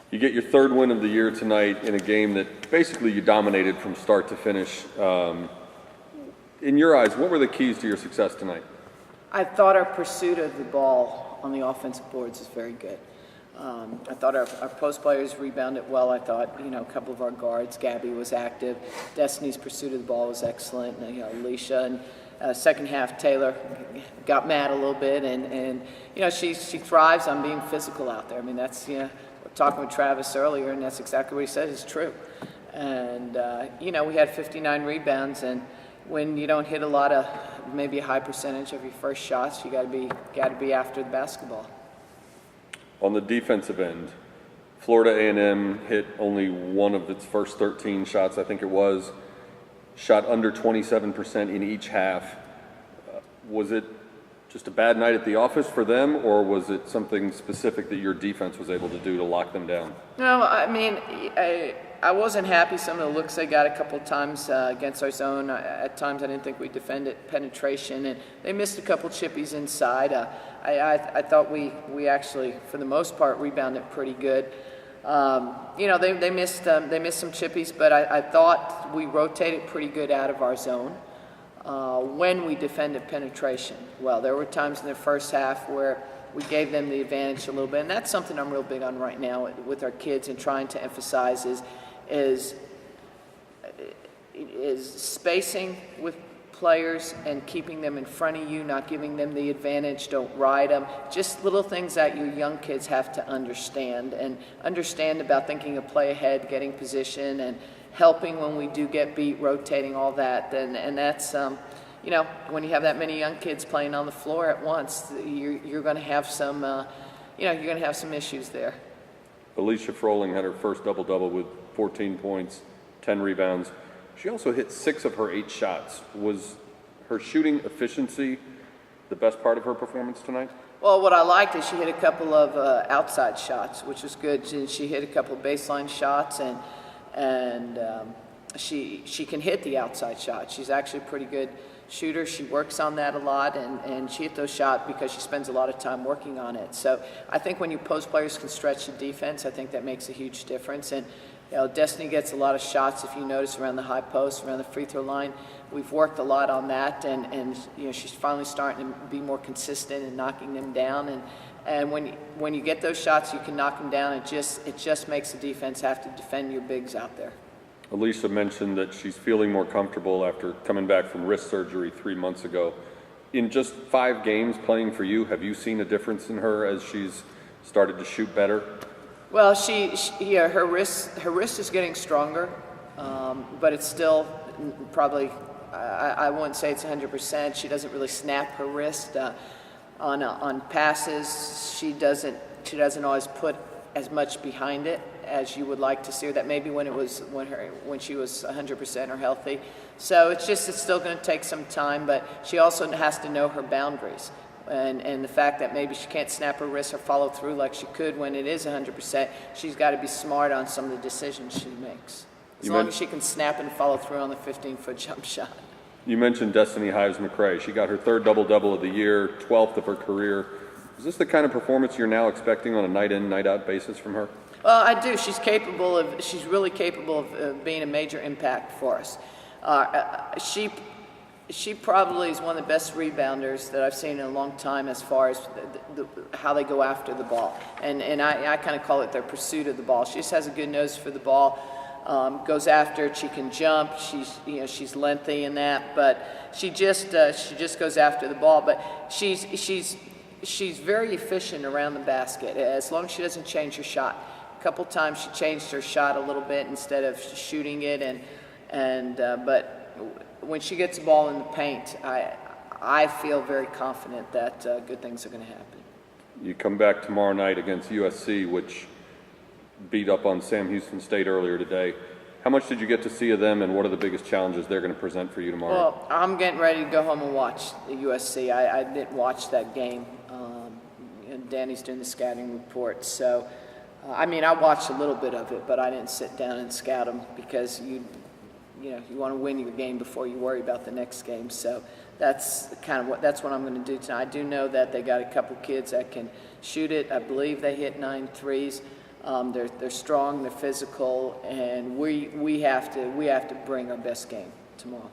You get your third win of the year tonight in a game that basically you dominated from start to finish. In your eyes, what were the keys to your success tonight? I thought our pursuit of the ball on the offensive boards is very good. I thought our post players rebounded well. I thought, a couple of our guards, Gabby was active. Destiny's pursuit of the ball was excellent. Alicia and second half, Taylor got mad a little bit, and she thrives on being physical out there. I mean, that's, we're talking with Travis earlier, and that's exactly what he said is true. And, we had 59 rebounds, and when you don't hit maybe a high percentage of your first shots, you got to be after the basketball. On the defensive end, Florida A&M hit only one of its first 13 shots, I think it was, shot under 27% in each half. Was it just a bad night at the office for them, or was it something specific that your defense was able to do to lock them down? No, I mean, I wasn't happy some of the looks they got a couple of times against our zone. At times I didn't think we defended penetration, and they missed a couple chippies inside. I thought we actually, for the most part, rebounded pretty good. They missed some chippies, but I thought we rotated pretty good out of our zone when we defended penetration. Well, there were times in the first half where we gave them the advantage a little bit, and that's something I'm real big on right now with our kids and trying to emphasize is spacing with players and keeping them in front of you, not giving them the advantage, don't ride them. Just little things that your young kids have to understand about thinking of play ahead, getting position, and helping when we do get beat, rotating, all that. And that's, when you have that many young kids playing on the floor at once, you're going to have some, you're going to have some issues there. Alicia Froling had her first double-double with 14 points, 10 rebounds. She also hit 6 of her 8 shots. Was her shooting efficiency the best part of her performance tonight? Well, what I liked is she hit a couple of outside shots, which was good. She hit a couple of baseline shots, and she can hit the outside shot. She's actually a pretty good shooter. She works on that a lot, and she hit those shots because she spends a lot of time working on it. So I think when your post players can stretch the defense, I think that makes a huge difference. And Destiny gets a lot of shots, if you notice, around the high post, around the free throw line. We've worked a lot on that, and she's finally starting to be more consistent in knocking them down. And when you get those shots, you can knock them down. It just makes the defense have to defend your bigs out there. Alicia mentioned that she's feeling more comfortable after coming back from wrist surgery 3 months ago. In just 5 games playing for you, have you seen a difference in her as she's started to shoot better? Well, her wrist is getting stronger, but it's still probably, I wouldn't say it's 100%. She doesn't really snap her wrist on passes. She doesn't always put as much behind it as you would like to see her. That maybe when she was 100% or healthy. So it's still going to take some time, but she also has to know her boundaries. And the fact that maybe she can't snap her wrist or follow through like she could when it is 100%, she's got to be smart on some of the decisions she makes. As long as she can snap and follow through on the 15-foot jump shot. You mentioned Destiny Hives-McCray. She got her third double-double of the year, 12th of her career. Is this the kind of performance you're now expecting on a night-in, night-out basis from her? Well, I do. She's really capable of being a major impact for us. She probably is one of the best rebounders that I've seen in a long time as far as how they go after the ball. And I kind of call it their pursuit of the ball. She just has a good nose for the ball, goes after it. She can jump. She's lengthy in that, but she just goes after the ball. But she's very efficient around the basket as long as she doesn't change her shot. A couple times she changed her shot a little bit instead of shooting it, but when she gets the ball in the paint, I feel very confident that good things are going to happen. You come back tomorrow night against USC, which beat up on Sam Houston State earlier today. How much did you get to see of them, and what are the biggest challenges they're going to present for you tomorrow? Well, I'm getting ready to go home and watch the USC. I didn't watch that game. And Danny's doing the scouting report. So, I watched a little bit of it, but I didn't sit down and scout them because you want to win your game before you worry about the next game. So that's what I'm going to do tonight. I do know that they got a couple kids that can shoot it. I believe they hit 9 threes. They're strong, they're physical, and we have to bring our best game tomorrow.